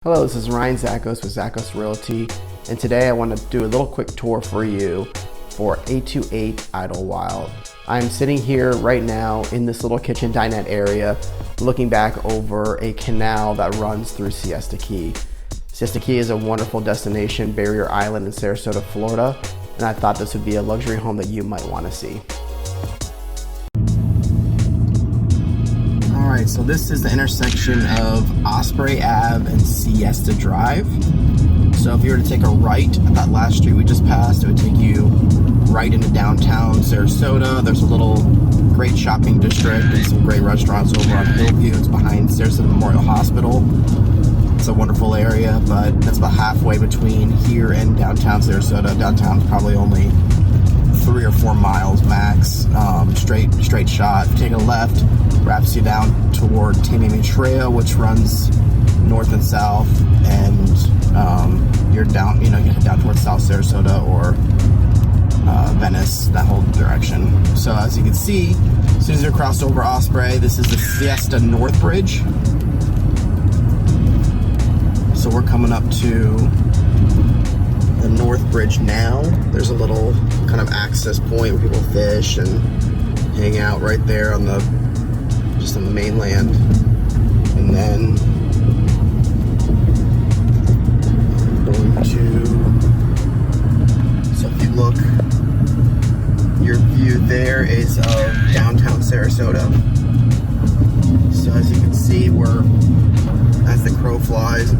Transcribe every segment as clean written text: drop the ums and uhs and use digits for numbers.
Hello, this is Ryan Zakos with Zakos Realty, and today I want to do a little quick tour for you for 828 Idlewild. I'm sitting here right now in this little kitchen dinette area looking back over a canal that runs through Siesta Key. Siesta Key is a wonderful destination, barrier island in Sarasota, Florida, and I thought this would be a luxury home that you might want to see. Alright, so this is the intersection of Osprey Ave and Siesta Drive. So if you were to take a right at that last street we just passed, it would take you right into downtown Sarasota. There's a little great shopping district and some great restaurants over on Hillview. It's behind Sarasota Memorial Hospital. It's a wonderful area, but that's about halfway between here and downtown Sarasota. Downtown's probably only 3 or 4 miles max, straight shot. If you take a left, wraps you down toward Tamimi Trail, which runs north and south, and you're down, you head down towards South Sarasota or Venice, that whole direction. So as you can see, as soon as you're crossed over Osprey, this is the Siesta North Bridge. So we're coming up to the North Bridge now. There's a little kind of access point where people fish and hang out right there on the mainland. And then going to, so if you look, your view there is of downtown Sarasota. So as you can see, we're, as the crow flies,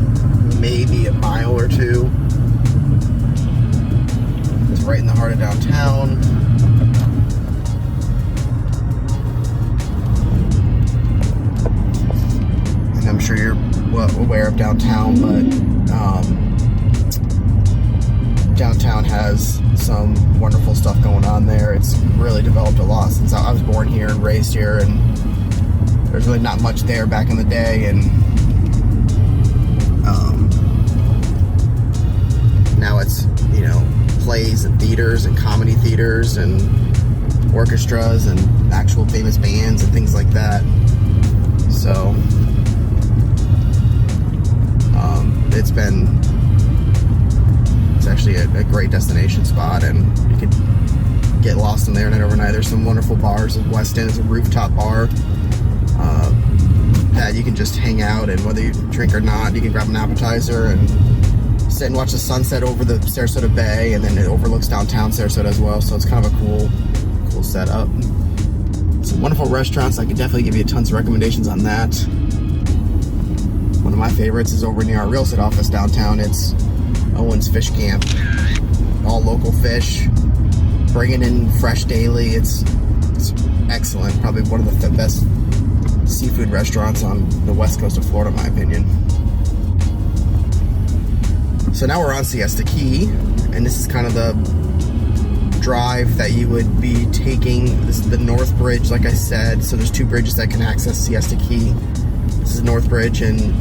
maybe a mile or two. It's right in the heart of downtown. And I'm sure you're well aware of downtown, but downtown has some wonderful stuff going on there. It's really developed a lot since I was born here and raised here, and there's really not much there back in the day, and now it's, plays and theaters and comedy theaters and orchestras and actual famous bands and things like that. So it's actually a great destination spot, and you could get lost in there night overnight. There's some wonderful bars. Weston is a rooftop bar that you can just hang out, and whether you drink or not, you can grab an appetizer and sit and watch the sunset over the Sarasota Bay, and then it overlooks downtown Sarasota as well. So it's kind of a cool setup. Some wonderful restaurants. I could definitely give you tons of recommendations on that. One of my favorites is over near our real estate office downtown. It's Owen's Fish Camp. All local fish, bringing in fresh daily. It's excellent. Probably one of the best seafood restaurants on the west coast of Florida, in my opinion. So now we're on Siesta Key, and this is kind of the drive that you would be taking. This is the North Bridge, like I said. So there's 2 bridges that can access Siesta Key. This is North Bridge, and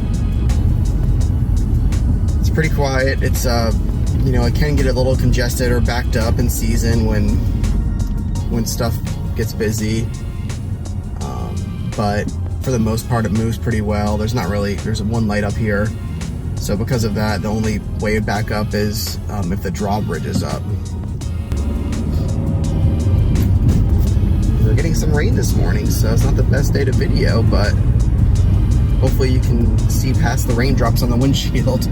it's pretty quiet. It's it can get a little congested or backed up in season when stuff gets busy, but for the most part it moves pretty well. There's one light up here, so because of that, the only way to back up is if the drawbridge is up. We're getting some rain this morning, so it's not the best day to video, but hopefully you can see past the raindrops on the windshield.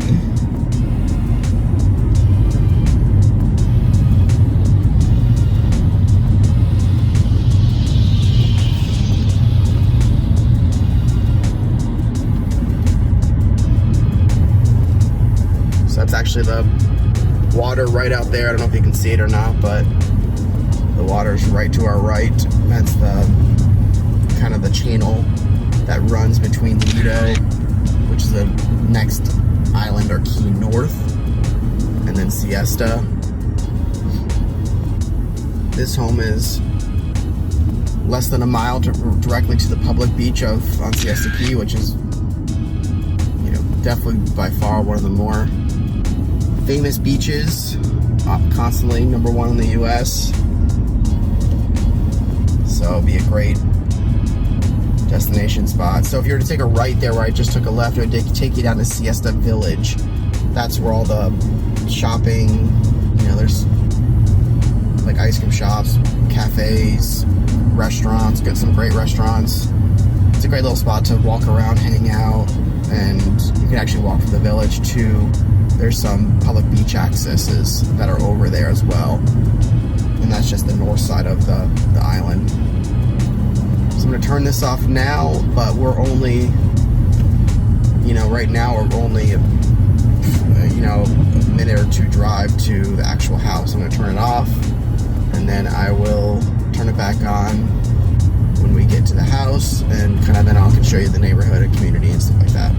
So that's actually the water right out there. I don't know if you can see it or not, but the water's right to our right. That's the kind of the channel that runs between Lido, which is the next island or key north, and then Siesta. This home is less than a mile directly to the public beach on Siesta Key, which is definitely by far one of the more famous beaches, constantly #1 in the US. So it'll be a great destination spot. So if you were to take a right there where I just took a left, it would take you down to Siesta Village. That's where all the shopping, there's like ice cream shops, cafes, restaurants, got some great restaurants. It's a great little spot to walk around, hang out, and you can actually walk from the village to, there's some public beach accesses that are over there as well. And that's just the north side of the island. So I'm going to turn this off now, but we're only, right now we're only, a minute or two drive to the actual house. I'm going to turn it off, and then I will turn it back on when we get to the house, and then I can show you the neighborhood and community and stuff like that.